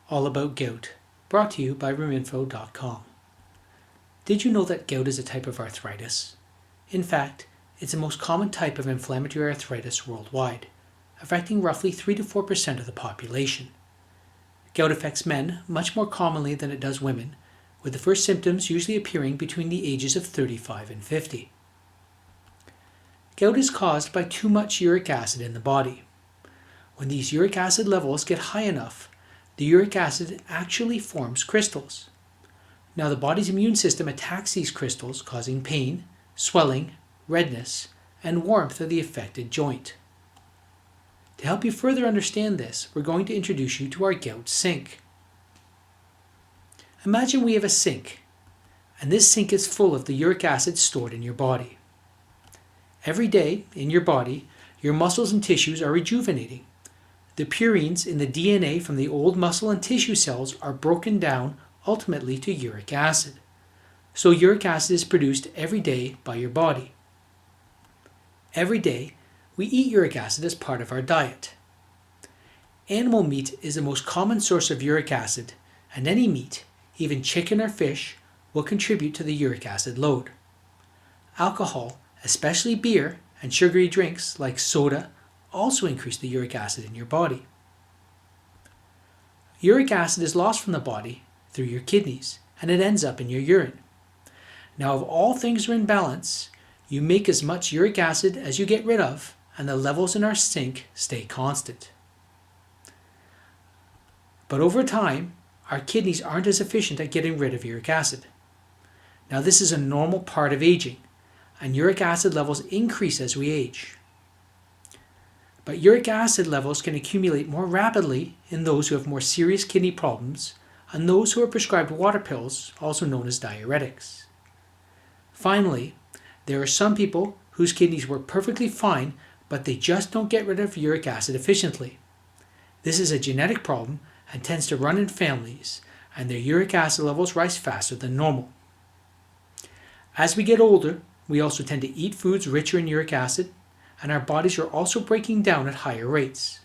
all about gout, brought to you by roominfo.com. Did you know that gout is a type of arthritis? In fact, it's the most common type of inflammatory arthritis worldwide, affecting roughly 3 to 4% of the population. Gout affects men much more commonly than it does women, with the first symptoms usually appearing between the ages of 35 and 50. Gout is caused by too much uric acid in the body. When these uric acid levels get high enough, the uric acid actually forms crystals. Now the body's immune system attacks these crystals, causing pain, swelling, redness, and warmth of the affected joint. To help you further understand this, we're going to introduce you to our gout sink. Imagine we have a sink, and this sink is full of the uric acid stored in your body. Every day, in your body, your muscles and tissues are rejuvenating. The purines in the DNA from the old muscle and tissue cells are broken down ultimately to uric acid. So uric acid is produced every day by your body. Every day, we eat uric acid as part of our diet. Animal meat is the most common source of uric acid, and any meat, even chicken or fish, will contribute to the uric acid load. Alcohol, especially beer and sugary drinks like soda, also increase the uric acid in your body. Uric acid is lost from the body through your kidneys, and it ends up in your urine. Now, if all things are in balance, you make as much uric acid as you get rid of, and the levels in our sink stay constant. But over time, our kidneys aren't as efficient at getting rid of uric acid. Now, this is a normal part of aging, and uric acid levels increase as we age. But uric acid levels can accumulate more rapidly in those who have more serious kidney problems and those who are prescribed water pills, also known as diuretics. Finally, there are some people whose kidneys work perfectly fine, but they just don't get rid of uric acid efficiently. This is a genetic problem and tends to run in families, and their uric acid levels rise faster than normal. As we get older, we also tend to eat foods richer in uric acid, and our bodies are also breaking down at higher rates.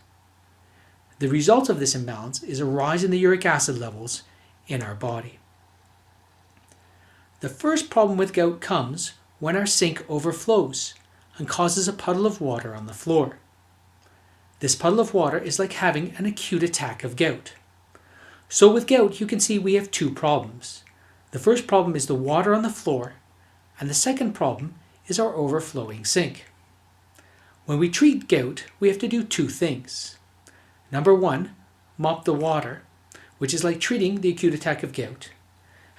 The result of this imbalance is a rise in the uric acid levels in our body. The first problem with gout comes when our sink overflows and causes a puddle of water on the floor. This puddle of water is like having an acute attack of gout. So with gout, you can see we have two problems. The first problem is the water on the floor, and the second problem is our overflowing sink. When we treat gout, we have to do two things. Number one, mop the water, which is like treating the acute attack of gout.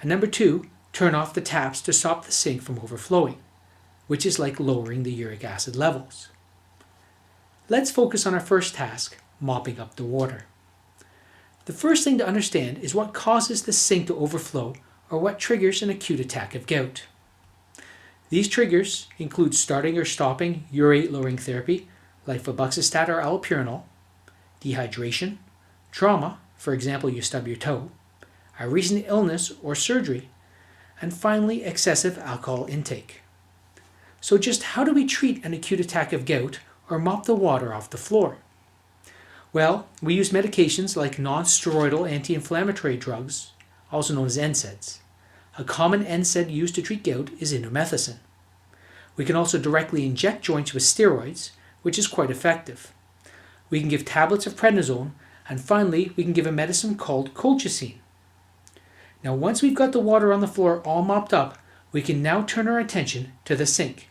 And number two, turn off the taps to stop the sink from overflowing, which is like lowering the uric acid levels. Let's focus on our first task, mopping up the water. The first thing to understand is what causes the sink to overflow or what triggers an acute attack of gout. These triggers include starting or stopping urate-lowering therapy like febuxostat or allopurinol, dehydration, trauma, for example you stub your toe, a recent illness or surgery, and finally excessive alcohol intake. So just how do we treat an acute attack of gout or mop the water off the floor? Well, we use medications like non-steroidal anti-inflammatory drugs, also known as NSAIDs. A common NSAID used to treat gout is indomethacin. We can also directly inject joints with steroids, which is quite effective. We can give tablets of prednisone, and finally we can give a medicine called colchicine. Now once we've got the water on the floor all mopped up, we can now turn our attention to the sink.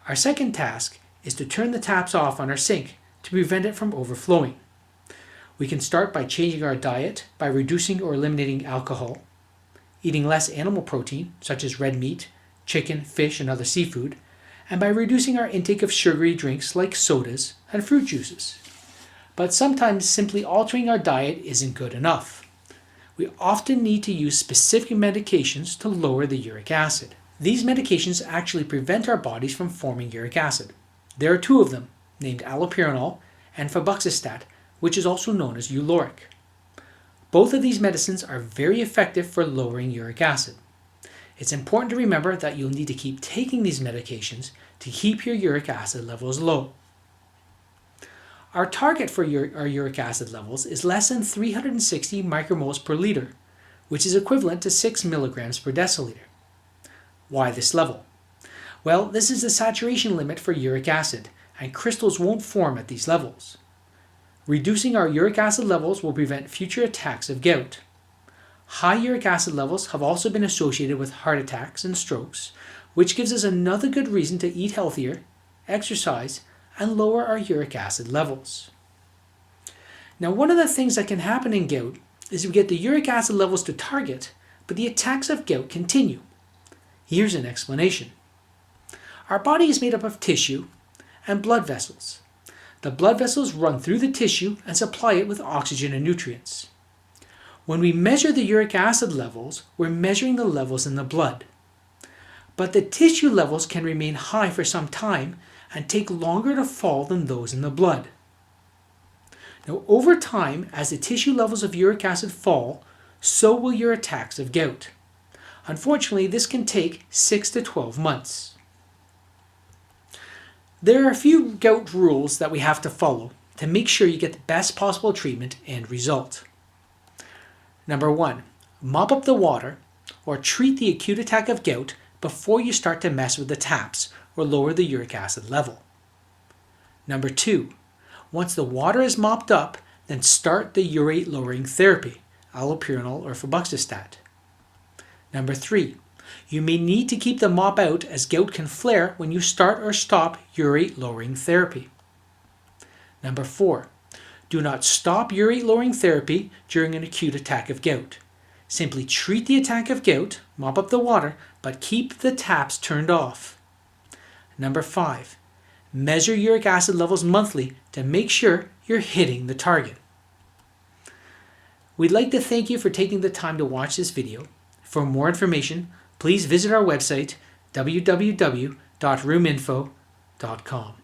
Our second task is to turn the taps off on our sink to prevent it from overflowing. We can start by changing our diet by reducing or eliminating alcohol, eating less animal protein, such as red meat, chicken, fish, and other seafood, and by reducing our intake of sugary drinks like sodas and fruit juices. But sometimes simply altering our diet isn't good enough. We often need to use specific medications to lower the uric acid. These medications actually prevent our bodies from forming uric acid. There are two of them, named allopurinol and febuxostat, which is also known as Uloric. Both of these medicines are very effective for lowering uric acid. It's important to remember that you'll need to keep taking these medications to keep your uric acid levels low. Our target for our uric acid levels is less than 360 micromoles per liter, which is equivalent to 6 milligrams per deciliter. Why this level? Well, this is the saturation limit for uric acid, and crystals won't form at these levels. Reducing our uric acid levels will prevent future attacks of gout. High uric acid levels have also been associated with heart attacks and strokes, which gives us another good reason to eat healthier, exercise, and lower our uric acid levels. Now, one of the things that can happen in gout is we get the uric acid levels to target, but the attacks of gout continue. Here's an explanation. Our body is made up of tissue and blood vessels. The blood vessels run through the tissue and supply it with oxygen and nutrients. When we measure the uric acid levels, we're measuring the levels in the blood. But the tissue levels can remain high for some time and take longer to fall than those in the blood. Now, over time, as the tissue levels of uric acid fall, so will your attacks of gout. Unfortunately, this can take 6 to 12 months. There are a few gout rules that we have to follow to make sure you get the best possible treatment and result. Number 1, mop up the water or treat the acute attack of gout before you start to mess with the taps or lower the uric acid level. Number 2, once the water is mopped up, then start the urate lowering therapy, allopurinol or febuxostat. Number 3, you may need to keep the mop out as gout can flare when you start or stop urate lowering therapy. Number 4, do not stop urate lowering therapy during an acute attack of gout. Simply treat the attack of gout, mop up the water, but keep the taps turned off. Number 5, measure uric acid levels monthly to make sure you're hitting the target. We'd like to thank you for taking the time to watch this video. For more information, please visit our website www.roominfo.com.